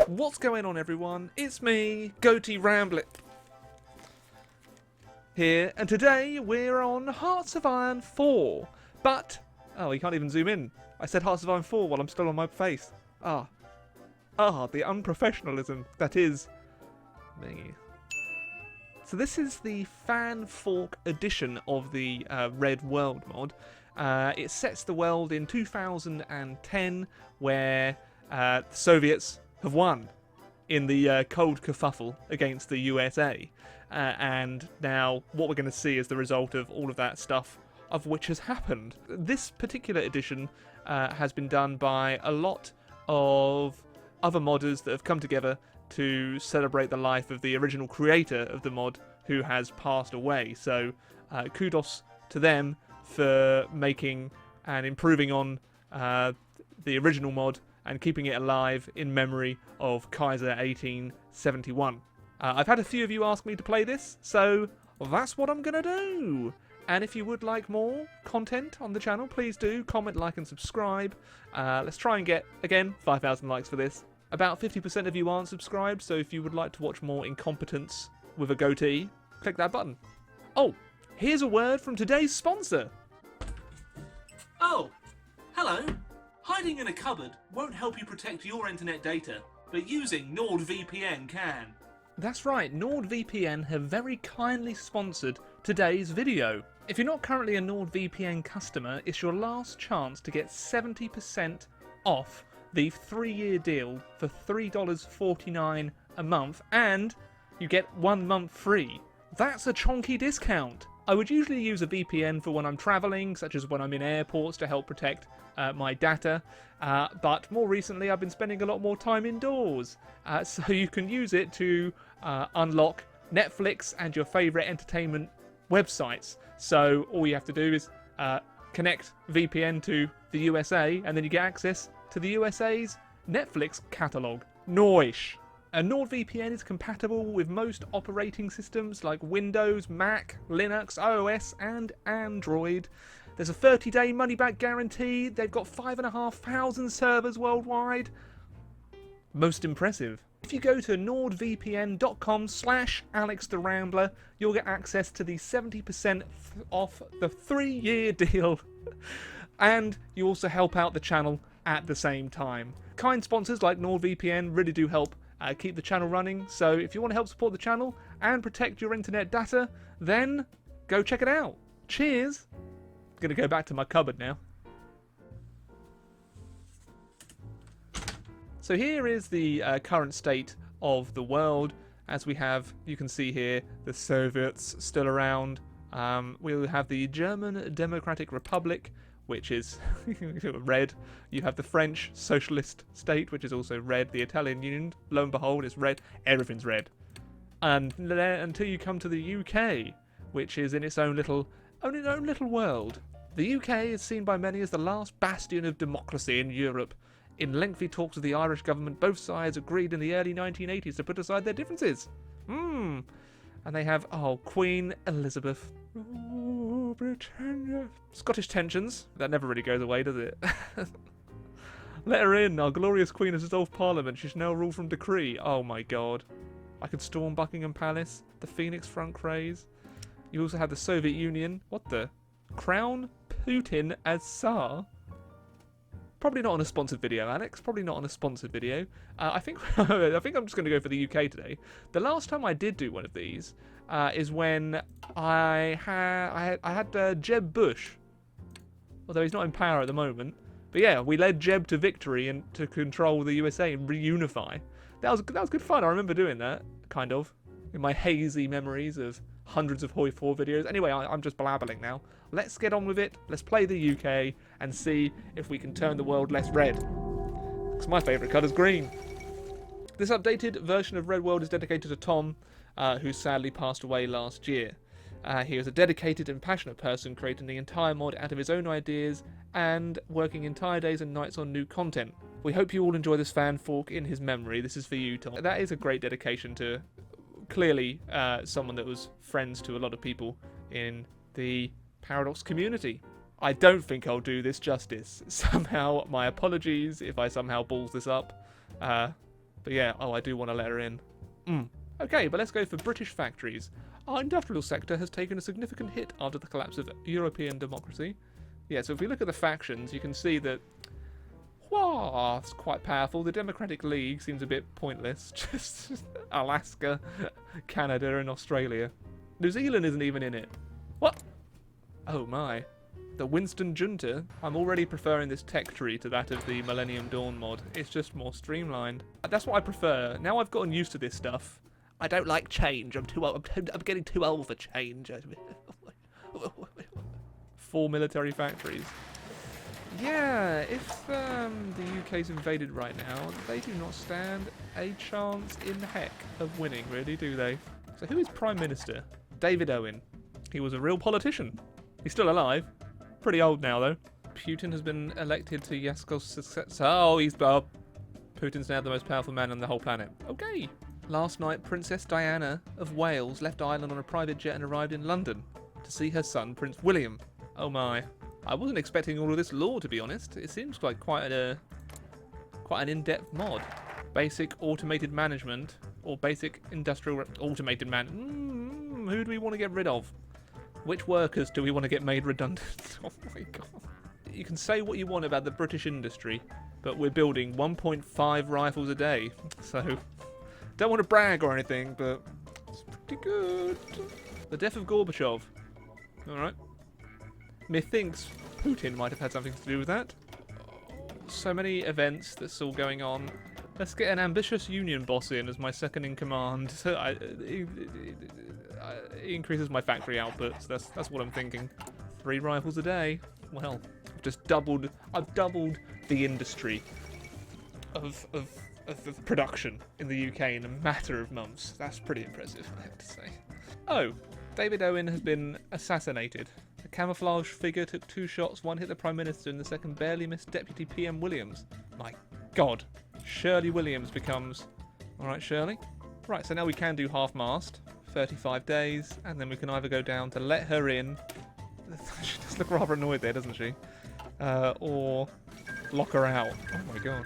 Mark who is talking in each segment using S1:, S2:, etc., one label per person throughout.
S1: What's going on, everyone? It's me, Goatee Rambler here, and today we're on Hearts of Iron 4. But, oh, you can't even zoom in. I said Hearts of Iron 4 while I'm still on my face. The unprofessionalism that is me. So this is the fan fork edition of the Red World mod. It sets the world in 2010, where the Soviets have won in the cold kerfuffle against the USA. And now what we're going to see is the result of all of that stuff, of which has happened. This particular edition has been done by a lot of other modders that have come together to celebrate the life of the original creator of the mod, who has passed away. So kudos to them for making and improving on the original mod and keeping it alive in memory of Kaiser 1871. I've had a few of you ask me to play this, so that's what I'm going to do. And if you would like more content on the channel, please do comment, like and subscribe. Let's try and get, again, 5,000 likes for this. About 50% of you aren't subscribed, so if you would like to watch more incompetence with a goatee, click that button. Oh, here's a word from today's sponsor.
S2: Oh, hello. Hiding in a cupboard won't help you protect your internet data, but using NordVPN can.
S1: That's right, NordVPN have very kindly sponsored today's video. If you're not currently a NordVPN customer, it's your last chance to get 70% off the 3-year deal for $3.49 a month, and you get 1 month free. That's a chonky discount. I would usually use a VPN for when I'm traveling, such as when I'm in airports to help protect my data, but more recently I've been spending a lot more time indoors, so you can use it to unlock Netflix and your favourite entertainment websites. So all you have to do is connect VPN to the USA, and then you get access to the USA's Netflix catalogue. Noish. NordVPN is compatible with most operating systems like Windows, Mac, Linux, iOS and Android. There's a 30-day money-back guarantee. They've got 5,500 servers worldwide. Most impressive. If you go to nordvpn.com/AlexTheRambler, you'll get access to the 70% off the 3-year deal. And you also help out the channel at the same time. Kind sponsors like NordVPN really do help keep the channel running, so if you want to help support the channel and protect your internet data, then go check it out. Cheers! I'm going to go back to my cupboard now. So here is the current state of the world. As we have, you can see here, the Soviets still around. We'll have the German Democratic Republic, which is red. You have the French Socialist State, which is also red. The Italian Union, lo and behold, is red. Everything's red. And until you come to the UK, which is in its own little world. The UK is seen by many as the last bastion of democracy in Europe. In lengthy talks with the Irish government, both sides agreed in the early 1980s to put aside their differences. And they have, Queen Elizabeth. Oh, Britannia. Scottish tensions. That never really goes away, does it? Let her in. Our glorious Queen has dissolved Parliament. She shall now rule from decree. Oh my god. I could storm Buckingham Palace. The Phoenix Front craze. You also have the Soviet Union. What the? Crown Putin as Tsar? Probably not on a sponsored video, Alex. Probably not on a sponsored video. I think I'm just going to go for the UK today. The last time I did do one of these is when I had Jeb Bush, although he's not in power at the moment. But yeah, we led Jeb to victory and to control the USA and reunify. That was good fun. I remember doing that, kind of, in my hazy memories of hundreds of HOI4 videos. Anyway, I'm just blabbling now. Let's get on with it. Let's play the UK and see if we can turn the world less red. Because my favourite colour is green. This updated version of Red World is dedicated to Tom, who sadly passed away last year. He was a dedicated and passionate person, creating the entire mod out of his own ideas and working entire days and nights on new content. We hope you all enjoy this fan fork in his memory. This is for you, Tom. That is a great dedication to, clearly, someone that was friends to a lot of people in the Paradox community. I don't think I'll do this justice. Somehow, my apologies if I somehow balls this up. But yeah, oh, I do want to let her in. Okay, but let's go for British factories. Our industrial sector has taken a significant hit after the collapse of European democracy. Yeah, so if we look at the factions, you can see that, wow, it's quite powerful. The Democratic League seems a bit pointless. Just Alaska, Canada, and Australia. New Zealand isn't even in it. What? Oh my. The Winston Junta. I'm already preferring this tech tree to that of the Millennium Dawn mod. It's just more streamlined. That's what I prefer. Now I've gotten used to this stuff. I don't like change. I'm too old. I'm getting too old for change. 4 military factories. Yeah, if the UK's invaded right now, they do not stand a chance in heck of winning, really, do they? So who is Prime Minister? David Owen. He was a real politician. He's still alive. Pretty old now, though. Putin has been elected to Yaskov's successor. Oh, Putin's now the most powerful man on the whole planet. Okay. Last night, Princess Diana of Wales left Ireland on a private jet and arrived in London to see her son, Prince William. Oh my. I wasn't expecting all of this lore, to be honest. It seems like quite an in-depth mod. Basic automated management, or basic industrial automated who do we want to get rid of? Which workers do we want to get made redundant? Oh my god. You can say what you want about the British industry, but we're building 1.5 rifles a day. So, don't want to brag or anything, but it's pretty good. The death of Gorbachev. Alright. Methinks Putin might have had something to do with that. So many events that's all going on. Let's get an ambitious union boss in as my second in command. It increases my factory output. So that's what I'm thinking. 3 rifles a day. Well, I've doubled the industry of production in the UK in a matter of months. That's pretty impressive, I have to say. Oh, David Owen has been assassinated. A camouflage figure took 2 shots, one hit the Prime Minister and the second barely missed Deputy PM Williams. My god. Shirley Williams becomes... Alright, Shirley. Right, so now we can do half-mast. 35 days, and then we can either go down to let her in. She does look rather annoyed there, doesn't she? Or lock her out. Oh my gosh.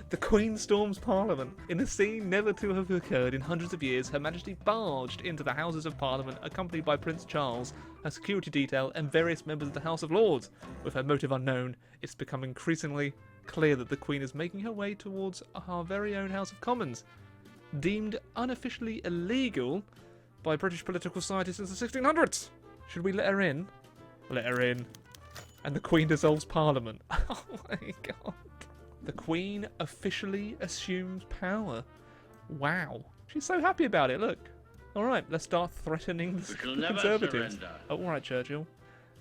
S1: The Queen storms Parliament. In a scene never to have occurred in hundreds of years, Her Majesty barged into the Houses of Parliament accompanied by Prince Charles, a security detail and various members of the House of Lords. With her motive unknown, it's become increasingly clear that the Queen is making her way towards our very own House of Commons. Deemed unofficially illegal by British political scientists since the 1600s. Should we let her in? Let her in. And the Queen dissolves Parliament. Oh my god. The Queen officially assumes power. Wow. She's so happy about it, look. Alright, let's start threatening the Conservatives. Oh, alright, Churchill.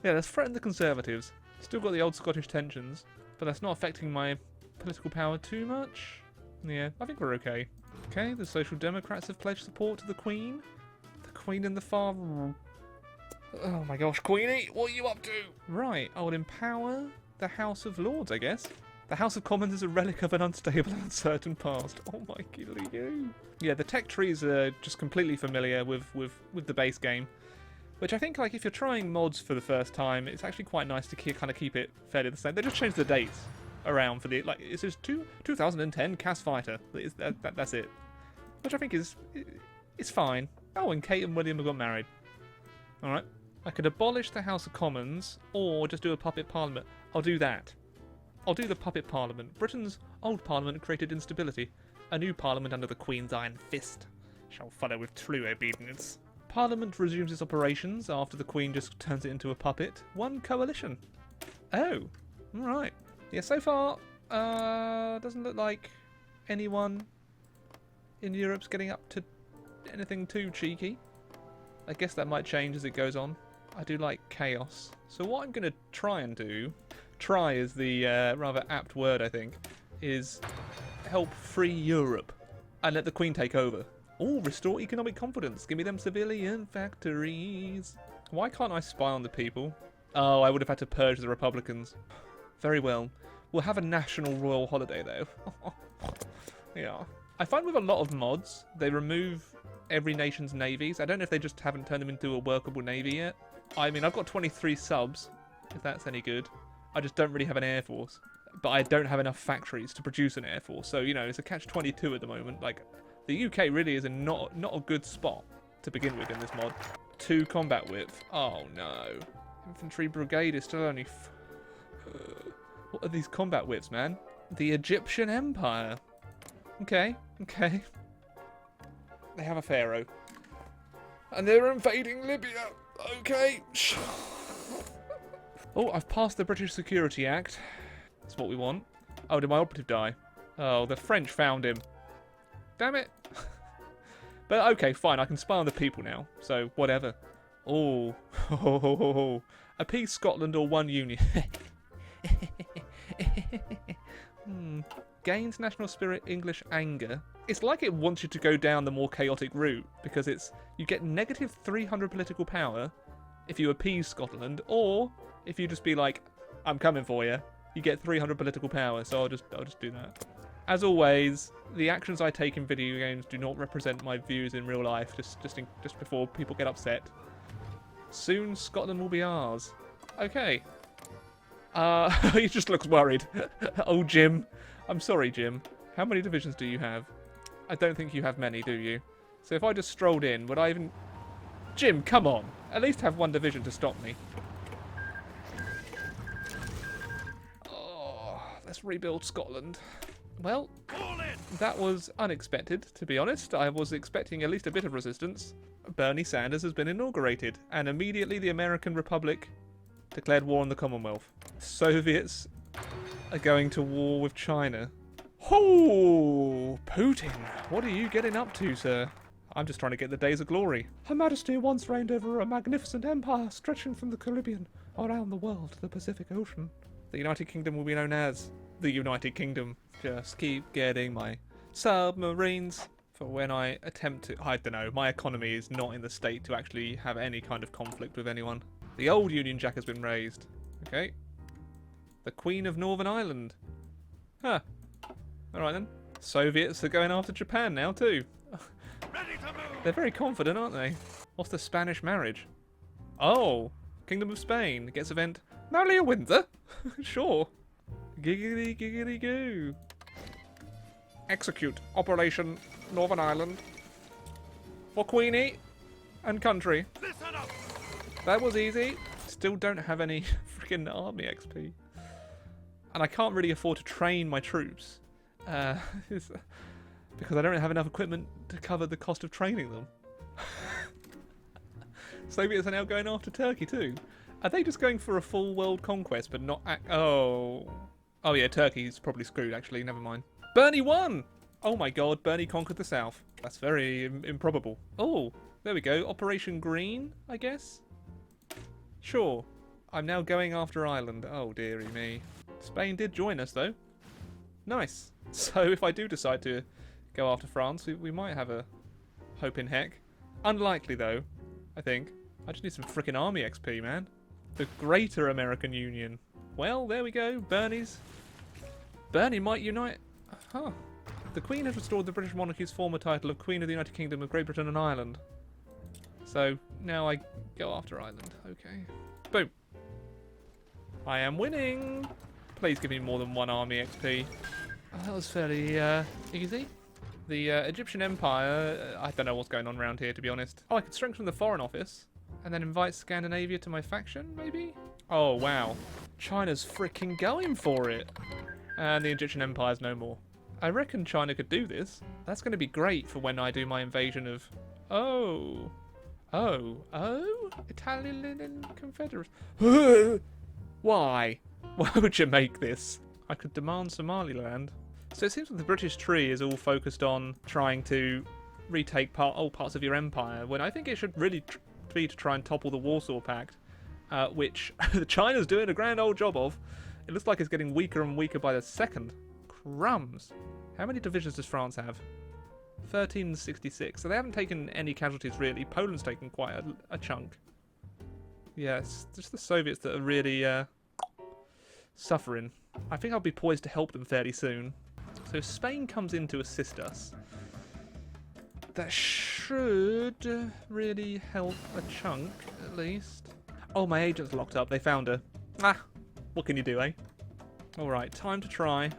S1: Yeah, let's threaten the Conservatives. Still got the old Scottish tensions, but that's not affecting my political power too much. Yeah, I think we're okay. Okay, the Social Democrats have pledged support to the Queen. The Queen and the far... Oh my gosh, Queenie, what are you up to? Right, I will empower the House of Lords, I guess. The House of Commons is a relic of an unstable and uncertain past. Oh my gilly you. Yeah, the tech trees are just completely familiar with the base game. Which I think, like, if you're trying mods for the first time, it's actually quite nice to kind of keep it fairly the same. They just changed the dates around for the... Like, it says 2010 Cass Fighter. That's it. Which I think is fine. Oh, and Kate and William have got married. Alright. I could abolish the House of Commons, or just do a puppet parliament. I'll do that. I'll do the puppet parliament. Britain's old parliament created instability. A new parliament under the Queen's iron fist shall follow with true obedience. Parliament resumes its operations after the Queen just turns it into a puppet. One coalition. Oh, right. Yeah, so far, doesn't look like anyone in Europe's getting up to anything too cheeky. I guess that might change as it goes on. I do like chaos. So what I'm going to try and do, try is the rather apt word I think, is help free Europe and let the Queen take over. Oh, restore economic confidence. Give me them civilian factories. Why can't I spy on the people? Oh, I would have had to purge the Republicans. Very well. We'll have a national royal holiday though. Yeah. I find with a lot of mods, they remove every nation's navies. I don't know if they just haven't turned them into a workable navy yet. I mean, I've got 23 subs, if that's any good. I just don't really have an air force. but I don't have enough factories to produce an air force. So, you know, it's a catch-22 at the moment. Like, the UK really is not a good spot to begin with in this mod. 2 combat width. Oh, no. Infantry brigade is still only... What are these combat widths, man? The Egyptian Empire. Okay, okay. They have a pharaoh. And they're invading Libya. Okay. Oh, I've passed the British Security Act. That's what we want. Oh, did my operative die? Oh, the French found him. Damn it. But okay, fine. I can spy on the people now. So, whatever. Oh. Appease Scotland or one union. Gains national spirit, English anger. It's like it wants you to go down the more chaotic route, because you get negative 300 political power if you appease Scotland, or if you just be like, I'm coming for you, you get 300 political power. So I'll just do that. As always, the actions I take in video games do not represent my views in real life. Just before people get upset. Soon Scotland will be ours. Okay. He just looks worried. Oh, Jim. I'm sorry, Jim. How many divisions do you have? I don't think you have many, do you? So if I just strolled in, would I even... Jim, come on. At least have one division to stop me. Oh, let's rebuild Scotland. Well, that was unexpected, to be honest. I was expecting at least a bit of resistance. Bernie Sanders has been inaugurated, and immediately the American Republic declared war on the Commonwealth. Soviets are going to war with China. Oh, Putin, what are you getting up to, sir? I'm just trying to get the days of glory. Her Majesty once reigned over a magnificent empire stretching from the Caribbean around the world to the Pacific Ocean. The United Kingdom will be known as the United Kingdom. Just keep getting my submarines for when I attempt to... I don't know, my economy is not in the state to actually have any kind of conflict with anyone. The old Union Jack has been raised. Okay. The Queen of Northern Ireland. Huh. Alright then. Soviets are going after Japan now too. They're very confident, aren't they? What's the Spanish marriage? Oh. Kingdom of Spain gets event. Marry a Windsor? Sure. Giggity giggity goo. Execute Operation Northern Ireland. For Queenie and country. Listen up. That was easy. Still don't have any freaking army XP. And I can't really afford to train my troops. Because I don't have enough equipment to cover the cost of training them. Soviets are now going after Turkey too. Are they just going for a full world conquest but not... Oh yeah, Turkey's probably screwed actually, never mind. Bernie won! Oh my god, Bernie conquered the south. That's very improbable. Oh, there we go. Operation Green, I guess? Sure. I'm now going after Ireland. Oh dearie me. Spain did join us though. Nice. So if I do decide to go after France, we might have a hope in heck. Unlikely though, I think. I just need some frickin' army XP, man. The Greater American Union. Well, there we go. Bernie might unite. Huh. The Queen has restored the British monarchy's former title of Queen of the United Kingdom of Great Britain and Ireland. So now I go after Ireland. Okay. Boom. I am winning. Please give me more than one army XP. Oh, that was fairly easy. The Egyptian Empire, I don't know what's going on around here, to be honest. Oh, I could strengthen the Foreign Office and then invite Scandinavia to my faction, maybe? Oh, wow. China's freaking going for it. And the Egyptian Empire's no more. I reckon China could do this. That's going to be great for when I do my invasion of... Oh. Italian Confederate. Why? Why would you make this? I could demand Somaliland. So it seems like the British tree is all focused on trying to retake old parts of your empire, when I think it should really be to try and topple the Warsaw Pact, which China's doing a grand old job of. It looks like it's getting weaker and weaker by the second. Crumbs. How many divisions does France have? 1366. So they haven't taken any casualties really. Poland's taken quite a chunk. Yes, just the Soviets that are really suffering. I think I'll be poised to help them fairly soon. So if Spain comes in to assist us, that should really help a chunk, at least. Oh, my agent's locked up. They found her. Ah, what can you do, eh? Alright, time to try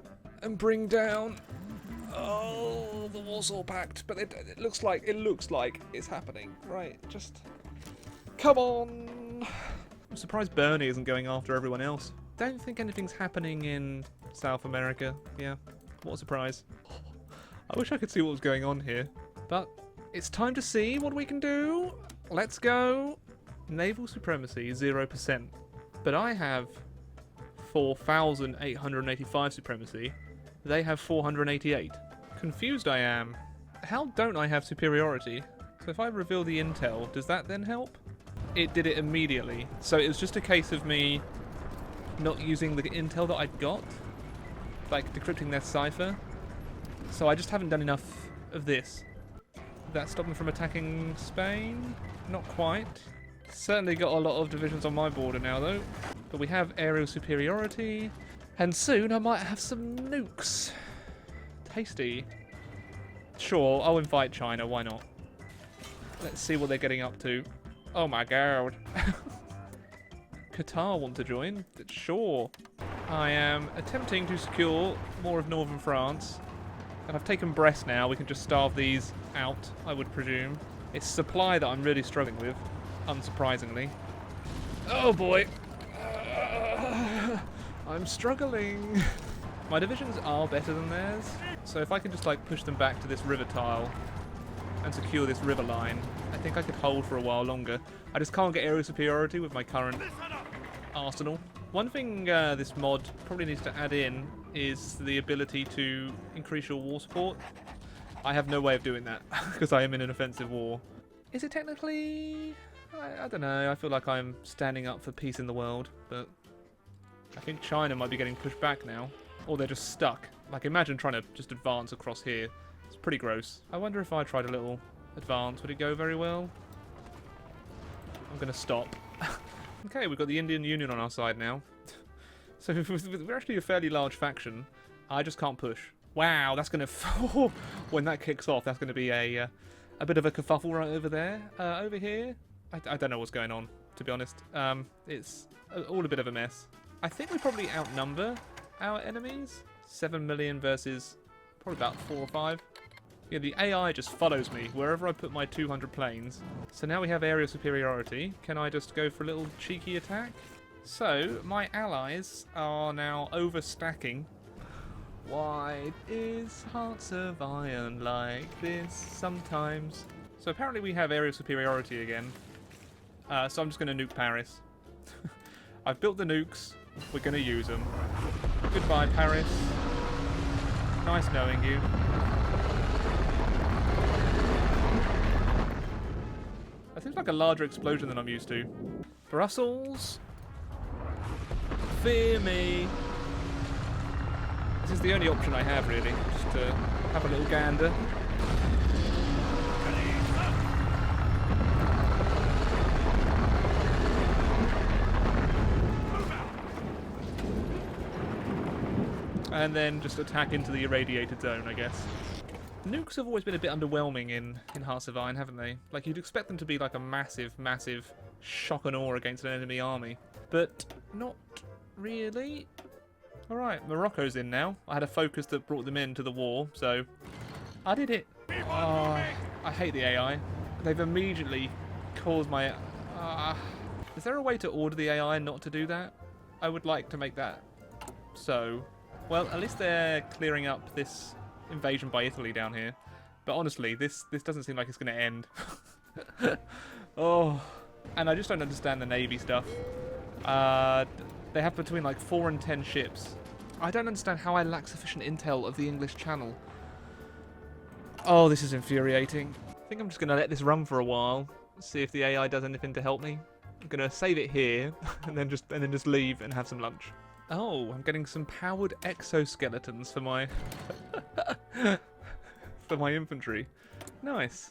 S1: and bring down... Oh, the Warsaw Pact. But it looks like it's happening. Right, just... Come on! I'm surprised Bernie isn't going after everyone else. Don't think anything's happening in South America. Yeah, what a surprise. I wish I could see what was going on here. But it's time to see what we can do. Let's go. Naval supremacy, 0%. But I have 4,885 supremacy. They have 488. Confused I am. How don't I have superiority? So if I reveal the intel, does that then help? It did it immediately. So it was just a case of me not using the intel that I'd got. Like decrypting their cipher. So I just haven't done enough of this. Did that stop them from attacking Spain? Not quite. Certainly got a lot of divisions on my border now though. But we have aerial superiority. And soon I might have some nukes. Tasty. Sure, I'll invite China, why not? Let's see what they're getting up to. Oh my god. Qatar want to join? Sure. I am attempting to secure more of northern France. And I've taken Brest now, we can just starve these out, I would presume. It's supply that I'm really struggling with, unsurprisingly. Oh boy! I'm struggling! My divisions are better than theirs, so if I can just like push them back to this river tile and secure this river line, I think I could hold for a while longer. I just can't get aerial superiority with my current arsenal. One thing this mod probably needs to add in is the ability to increase your war support. I have no way of doing that because I am in an offensive war. Is it technically... I don't know, I feel like I'm standing up for peace in the world, but I think China might be getting pushed back now. Or they're just stuck. Like imagine trying to just advance across here. It's pretty gross. I wonder if I tried a little advance, would it go very well? I'm going to stop. Okay, we've got the Indian Union on our side now. So we're actually a fairly large faction. I just can't push. Wow, that's going to... when that kicks off, that's going to be a bit of a kerfuffle right over there. Over here, I don't know what's going on, to be honest. It's all a bit of a mess. I think we probably outnumber our enemies. 7 million versus probably about 4 or 5. Yeah, the AI just follows me wherever I put my 200 planes. So now we have aerial superiority. Can I just go for a little cheeky attack? So, my allies are now overstacking. Why is Hearts of Iron like this sometimes? So apparently we have aerial superiority again. So I'm just going to nuke Paris. I've built the nukes. We're going to use them. Goodbye, Paris. Nice knowing you. That seems like a larger explosion than I'm used to. Brussels. Fear me. This is the only option I have, really. Just to have a little gander. And then just attack into the irradiated zone, I guess. Nukes have always been a bit underwhelming in Hearts of Iron, haven't they? Like, you'd expect them to be like a massive, massive shock and awe against an enemy army. But not really. Alright, Morocco's in now. I had a focus that brought them into the war, so I did it. Oh, I hate the AI. They've immediately caused my... Is there a way to order the AI not to do that? I would like to make that so... Well, at least they're clearing up this invasion by Italy down here. But honestly, this doesn't seem like it's going to end. Oh, and I just don't understand the Navy stuff. They have between like 4 and 10 ships. I don't understand how I lack sufficient intel of the English Channel. Oh, this is infuriating. I think I'm just going to let this run for a while. See if the AI does anything to help me. I'm going to save it here and then just leave and have some lunch. Oh, I'm getting some powered exoskeletons for my for my infantry. Nice.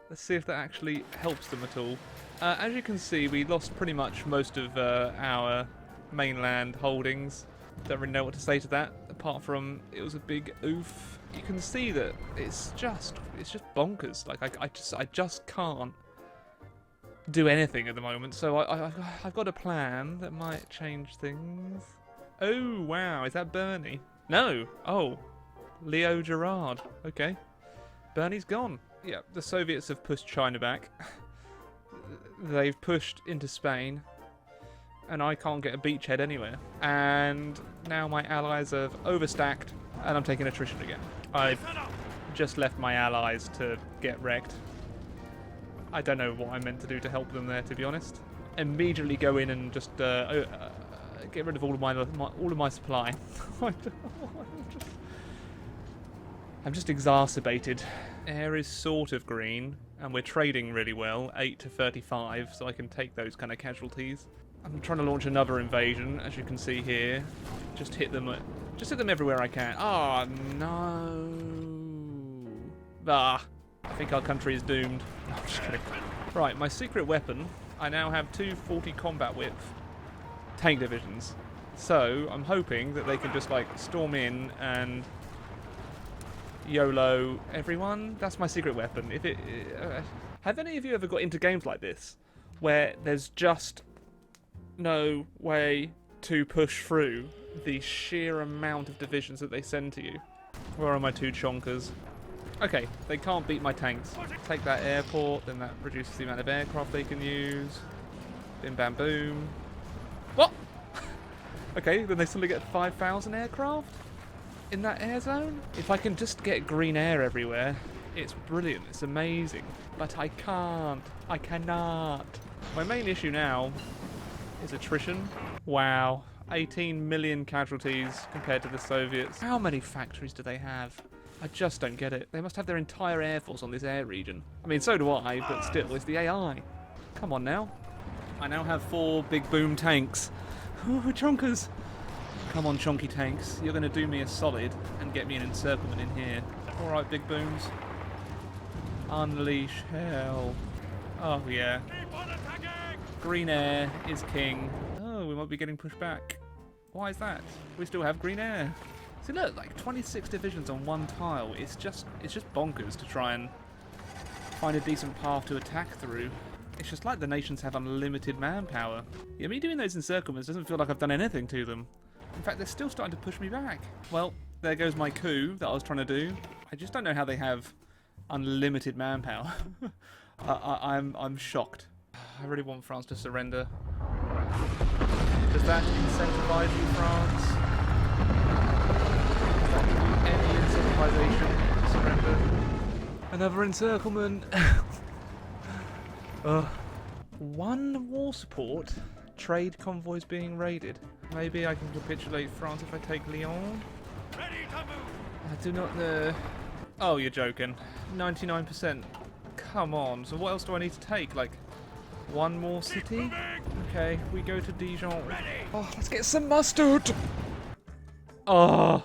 S1: Let's see if that actually helps them at all. As you can see, we lost pretty much most of our mainland holdings. Don't really know what to say to that, apart from it was a big oof. You can see that it's just bonkers. Like I just can't do anything at the moment. So I've got a plan that might change things. Oh, wow. Is that Bernie? No. Oh, Leo Gerard. Okay. Bernie's gone. Yeah, the Soviets have pushed China back. They've pushed into Spain. And I can't get a beachhead anywhere. And now my allies have overstacked, and I'm taking attrition again. I've just left my allies to get wrecked. I don't know what I meant to do to help them there, to be honest. Immediately go in and just get rid of all of my supply. I'm just exacerbated. Air is sort of green, and we're trading really well, 8 to 35, so I can take those kind of casualties. I'm trying to launch another invasion, as you can see here. Just hit them everywhere I can. Ah, no. Ah, I think our country is doomed. No, I'm just kidding. Right, my secret weapon. I now have 2 40 combat width tank divisions. So I'm hoping that they can just like storm in and YOLO everyone. That's my secret weapon. If it, have any of you ever got into games like this where there's just no way to push through the sheer amount of divisions that they send to you? Where are my 2 chonkers? Okay, they can't beat my tanks. Take that airport, then that reduces the amount of aircraft they can use. Bim bam boom. What? Okay, then they suddenly get 5,000 aircraft in that air zone? If I can just get green air everywhere, it's brilliant, it's amazing. But I can't. I cannot. My main issue now is attrition. Wow, 18 million casualties compared to the Soviets. How many factories do they have? I just don't get it. They must have their entire air force on this air region. I mean, so do I, but still, it's the AI. Come on now. I now have 4 big boom tanks. Oh, chonkers. Come on, chonky tanks. You're going to do me a solid and get me an encirclement in here. All right, big booms. Unleash hell. Oh, yeah. Green air is king. Oh, we might be getting pushed back. Why is that? We still have green air. See, look, like 26 divisions on 1 tile. It's just bonkers to try and find a decent path to attack through. It's just like the nations have unlimited manpower. Yeah, me doing those encirclements doesn't feel like I've done anything to them. In fact, they're still starting to push me back. Well, there goes my coup that I was trying to do. I just don't know how they have unlimited manpower. I'm shocked. I really want France to surrender. Does that incentivize you, France? Does that give you any incentivization to surrender? Another encirclement. 1 war support. Trade convoys being raided. Maybe I can capitulate France if I take Lyon. Ready to move. I do not know. Oh, you're joking. 99%. Come on. So what else do I need to take? Like 1 more city? Okay, we go to Dijon. Ready. Oh, let's get some mustard. Oh.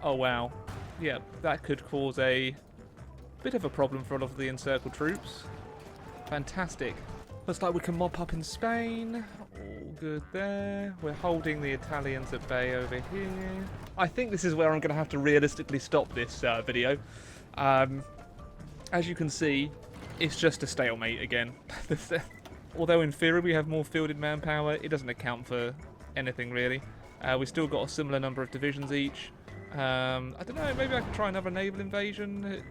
S1: Oh wow. Yeah, that could cause a bit of a problem for a lot of the encircled troops. Fantastic. Looks like we can mop up in Spain. All good there. We're holding the Italians at bay over here. I think this is where I'm going to have to realistically stop this video. As you can see, it's just a stalemate again. Although in theory we have more fielded manpower, it doesn't account for anything really. We've still got a similar number of divisions each. I don't know, maybe I could try another naval invasion.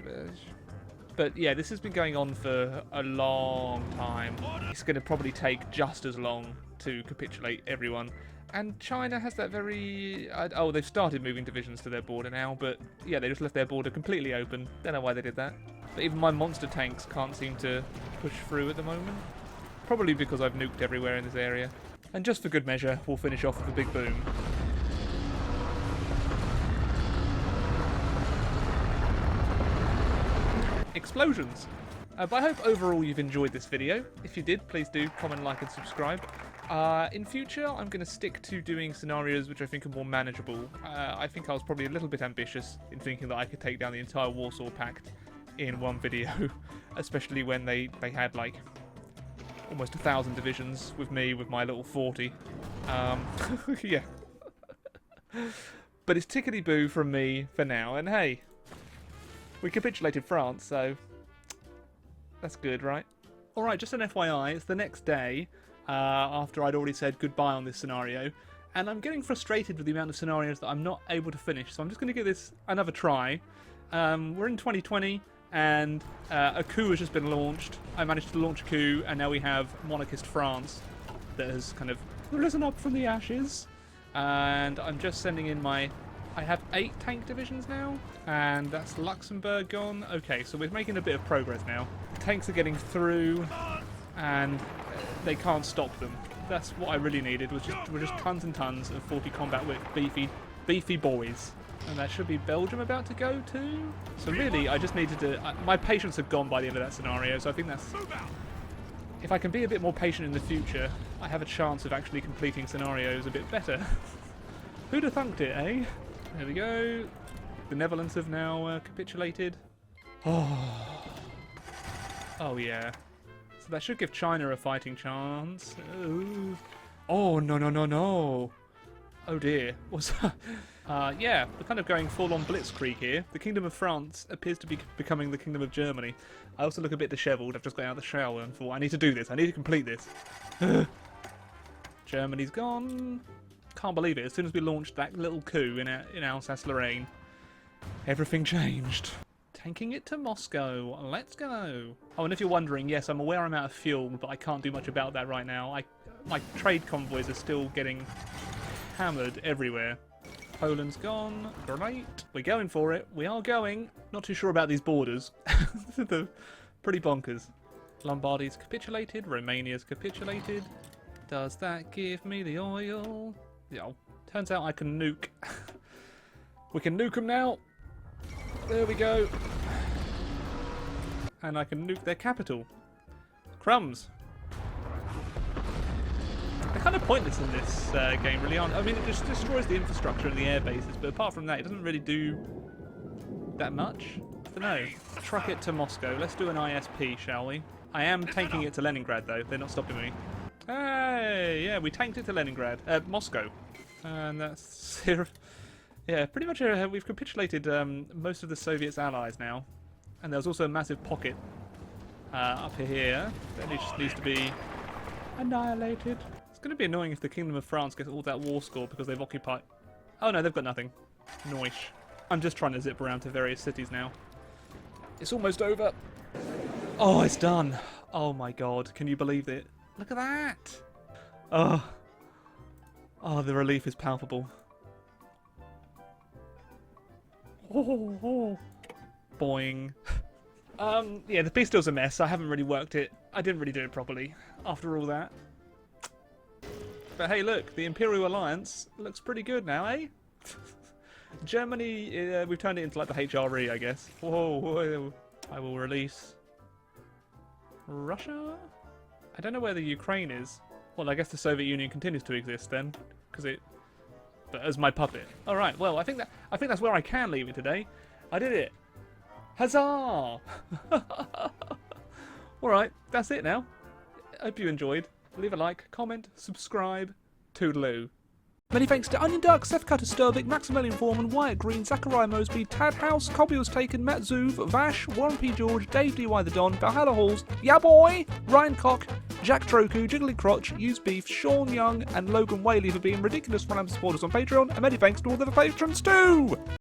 S1: But yeah, this has been going on for a long time. It's going to probably take just as long to capitulate everyone. And China has that very... oh, they've started moving divisions to their border now, but yeah, they just left their border completely open. Don't know why they did that. But even my monster tanks can't seem to push through at the moment. Probably because I've nuked everywhere in this area. And just for good measure, we'll finish off with a big boom. Explosions. But I hope overall you've enjoyed this video. If you did, please do comment, like and subscribe. In future, I'm going to stick to doing scenarios which I think are more manageable. I think I was probably a little bit ambitious in thinking that I could take down the entire Warsaw Pact in 1 video, especially when they had like almost 1,000 divisions with me with my little 40. Yeah. But it's tickety-boo from me for now, and hey, we capitulated France, so that's good, right? Alright, just an FYI, it's the next day after I'd already said goodbye on this scenario, and I'm getting frustrated with the amount of scenarios that I'm not able to finish. So I'm just going to give this another try. We're in 2020, and a coup has just been launched. I managed to launch a coup, and now we have monarchist France that has kind of risen up from the ashes. And I'm just sending in my... I have 8 tank divisions now, and that's Luxembourg gone. Okay, so we're making a bit of progress now. The tanks are getting through, and they can't stop them. That's what I really needed, was just tons and tons of 40 combat with beefy boys. And that should be Belgium about to go too. So really, I just needed to... my patience had gone by the end of that scenario, so I think that's... If I can be a bit more patient in the future, I have a chance of actually completing scenarios a bit better. Who'd have thunked it, eh? There we go. The Netherlands have now capitulated. Oh yeah. So that should give China a fighting chance. Oh no no no no. Oh dear. What's that? Yeah, we're kind of going full-on blitzkrieg here. The Kingdom of France appears to be becoming the Kingdom of Germany. I also look a bit dishevelled. I've just got out of the shower and thought, I need to do this. I need to complete this. Germany's gone. Can't believe it. As soon as we launched that little coup in Alsace-Lorraine, everything changed. Tanking it to Moscow. Let's go. Oh, and if you're wondering, yes, I'm aware I'm out of fuel, but I can't do much about that right now. My trade convoys are still getting hammered everywhere. Poland's gone. Great. We're going for it. We are going. Not too sure about these borders. They're pretty bonkers. Lombardy's capitulated. Romania's capitulated. Does that give me the oil? Yeah. Turns out I can nuke. We can nuke them now. There we go. And I can nuke their capital. Crumbs. They're kind of pointless in this game, really, aren't they? I mean, it just destroys the infrastructure and the air bases, but apart from that, it doesn't really do that much. I don't know. Truck it to Moscow. Let's do an ISP, shall we? I am tanking it to Leningrad, though. They're not stopping me. Hey, yeah, we tanked it to Leningrad. Moscow. And that's... yeah, pretty much we've capitulated most of the Soviets' allies now. And there's also a massive pocket up here that just needs to be annihilated. It's going to be annoying if the Kingdom of France gets all that war score because they've occupied... Oh no, they've got nothing. Noish. I'm just trying to zip around to various cities now. It's almost over. Oh, it's done. Oh my god, can you believe it? Look at that! Oh, the relief is palpable. Oh. Boing. Yeah, the piece still's a mess. I haven't really worked it. I didn't really do it properly after all that. But hey, look, the Imperial Alliance looks pretty good now, eh? Germany, we've turned it into like the HRE, I guess. Whoa, I will release Russia? I don't know where the Ukraine is. Well, I guess the Soviet Union continues to exist then, because but as my puppet. All right. Well, I think that's where I can leave it today. I did it. Huzzah! All right. That's it now. Hope you enjoyed. Leave a like, comment, subscribe. Toodaloo. Many thanks to Onion Duck, Seth Cutter Sturvik, Maximilian Foreman, Wyatt Green, Zachariah Mosby, Tad House, Cobby Was Taken, Matt Zoov, Vash, Warren P. George, Dave DY The Don, Valhalla Halls, Ya Boy, Ryan Cock, Jack Troku, Jiggly Crotch, Use Beef, Sean Young, and Logan Whaley for being ridiculous fun supporters on Patreon, and many thanks to all the other patrons too!